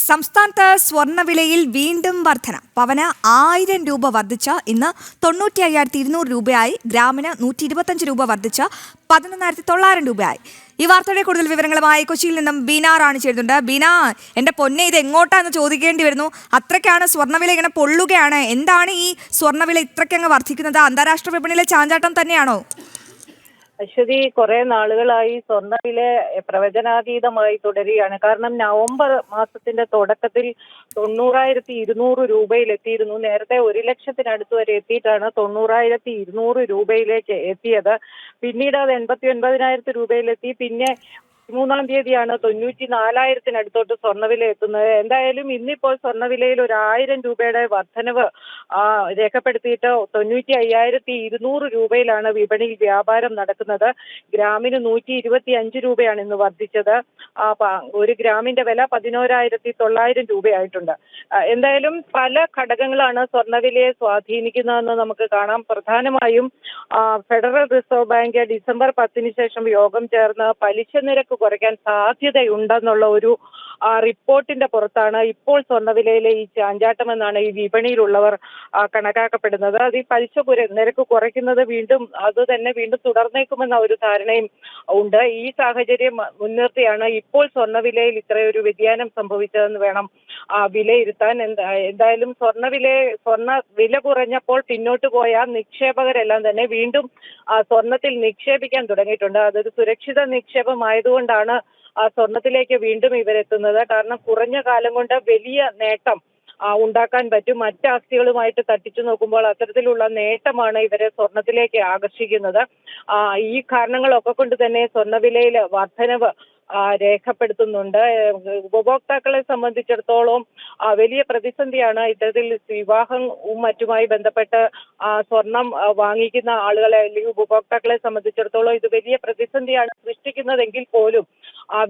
സംസ്ഥാനത്ത് സ്വർണ്ണവിലയിൽ വീണ്ടും വർധന. പവന് 1000 രൂപ വർദ്ധിച്ച് ഇന്ന് 95,200 രൂപയായി. ഗ്രാമിന് 125 രൂപ വർദ്ധിച്ച് 11,900 രൂപയായി. ഈ വാർത്തയുടെ കൂടുതൽ വിവരങ്ങളുമായി കൊച്ചിയിൽ നിന്നും ബീന റാണി ചേരുന്നുണ്ട്. ബീന, എന്റെ പൊന്നെ, ഇത് എങ്ങോട്ടാന്ന് ചോദിക്കേണ്ടി വരുന്നു. അത്രയ്ക്കാണ് സ്വർണ്ണവില ഇങ്ങനെ പൊള്ളുകയാണ്. എന്താണ് ഈ സ്വർണ്ണവില ഇത്രയ്ക്കങ്ങ് വർദ്ധിക്കുന്നത്? അന്താരാഷ്ട്ര വിപണിയിലെ ചാഞ്ചാട്ടം തന്നെയാണോ? അശ്വതി, കുറെ നാളുകളായി സ്വർണ്ണവില പ്രവചനാതീതമായി തുടരുകയാണ്. കാരണം നവംബർ മാസത്തിന്റെ തുടക്കത്തിൽ 90,200 രൂപയിലെത്തിയിരുന്നു. നേരത്തെ 1,00,000-അടുത്ത് വരെ എത്തിയിട്ടാണ് 90,200 രൂപയിലേക്ക് എത്തിയത്. പിന്നീട് അത് 89,000 രൂപയിലെത്തി. പിന്നെ 3-ാം തീയതിയാണ് 94,000-അടുത്തോട്ട് സ്വർണ്ണവില എത്തുന്നത്. എന്തായാലും ഇന്നിപ്പോൾ സ്വർണ്ണവിലയിൽ 1,000 രൂപയുടെ വർധനവ് രേഖപ്പെടുത്തിയിട്ട് 95,200 രൂപയിലാണ് വിപണിയിൽ വ്യാപാരം നടക്കുന്നത്. ഗ്രാമിന് 125 രൂപയാണ് ഇന്ന് വർദ്ധിച്ചത്. ഒരു ഗ്രാമിന്റെ വില 11,900 രൂപയായിട്ടുണ്ട്. എന്തായാലും പല ഘടകങ്ങളാണ് സ്വർണ്ണവിലയെ സ്വാധീനിക്കുന്നതെന്ന് നമുക്ക് കാണാം. പ്രധാനമായും ഫെഡറൽ റിസർവ് ബാങ്ക് ഡിസംബർ 10-ന് ശേഷം യോഗം ചേർന്ന് പലിശ നിരക്ക് കുറയ്ക്കാൻ സാധ്യതയുണ്ടെന്നുള്ള ഒരു റിപ്പോർട്ടിന്റെ പുറത്താണ് ഇപ്പോൾ സ്വർണ്ണവിലയിലെ ഈ ചാഞ്ചാട്ടം എന്നാണ് ഈ വിപണിയിലുള്ളവർ കണക്കാക്കപ്പെടുന്നത്. അത് ഈ പലിശ നിരക്ക് കുറയ്ക്കുന്നത് വീണ്ടും തുടർന്നേക്കുമെന്ന ഒരു ധാരണയും ഉണ്ട്. ഈ സാഹചര്യം മുൻനിർത്തിയാണ് ഇപ്പോൾ സ്വർണ്ണവിലയിൽ ഇത്രയൊരു വ്യതിയാനം സംഭവിച്ചതെന്ന് വേണം വിലയിരുത്താൻ. എന്തായാലും സ്വർണ്ണ വില കുറഞ്ഞപ്പോൾ പിന്നോട്ട് പോയ നിക്ഷേപകരെല്ലാം തന്നെ വീണ്ടും സ്വർണത്തിൽ നിക്ഷേപിക്കാൻ തുടങ്ങിയിട്ടുണ്ട്. അതൊരു സുരക്ഷിത നിക്ഷേപമായതുകൊണ്ടാണ് സ്വർണത്തിലേക്ക് വീണ്ടും ഇവരെത്തുന്നത്. കാരണം കുറഞ്ഞ കാലം കൊണ്ട് വലിയ നേട്ടം ഉണ്ടാക്കാൻ പറ്റും. മറ്റ് ആസ്തികളുമായിട്ട് തട്ടിച്ചു നോക്കുമ്പോൾ അത്തരത്തിലുള്ള നേട്ടമാണ് ഇവരെ സ്വർണത്തിലേക്ക് ആകർഷിക്കുന്നത്. ഈ കാരണങ്ങളൊക്കെ കൊണ്ട് തന്നെ സ്വർണ്ണവിലയിൽ വർധനവ് രേഖപ്പെടുത്തുന്നുണ്ട്. ഉപഭോക്താക്കളെ സംബന്ധിച്ചിടത്തോളം വലിയ പ്രതിസന്ധിയാണ് ഇത്തരത്തിൽ വിവാഹവും മറ്റുമായി ബന്ധപ്പെട്ട് സ്വർണം വാങ്ങിക്കുന്ന ആളുകളെ അല്ലെങ്കിൽ ഉപഭോക്താക്കളെ സംബന്ധിച്ചിടത്തോളം ഇത് വലിയ പ്രതിസന്ധിയാണ് സൃഷ്ടിക്കുന്നതെങ്കിൽ പോലും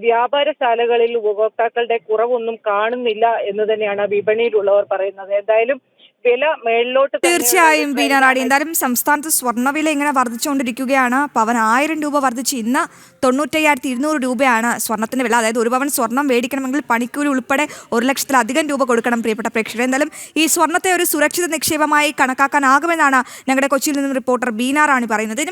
വ്യാപാരശാലകളിൽ ഉപഭോക്താക്കളുടെ കുറവൊന്നും കാണുന്നില്ല എന്ന് തന്നെയാണ് വിപണിയിലുള്ളവർ പറയുന്നത്. എന്തായാലും വില മേളിലോട്ട് തീർച്ചയായും ബീന റാണി, എന്തായാലും സംസ്ഥാനത്ത് സ്വർണ്ണവില ഇങ്ങനെ വർദ്ധിച്ചുകൊണ്ടിരിക്കുകയാണ്. പവൻ 1000 രൂപ വർദ്ധിച്ച് ഇന്ന് 95,200 രൂപയാണ് സ്വർണ്ണത്തിന്റെ വില. അതായത് ഒരു പവൻ സ്വർണം മേടിക്കണമെങ്കിൽ പണിക്കൂലി ഉൾപ്പെടെ 1,00,000-ലധികം രൂപ കൊടുക്കണം പ്രിയപ്പെട്ട പ്രേക്ഷകർ. എന്തായാലും ഈ സ്വർണ്ണത്തെ ഒരു സുരക്ഷിത നിക്ഷേപമായി കണക്കാക്കാനാകുമെന്നാണ് ഞങ്ങളുടെ കൊച്ചിയിൽ നിന്നും റിപ്പോർട്ടർ ബീന റാണി പറയുന്നത്.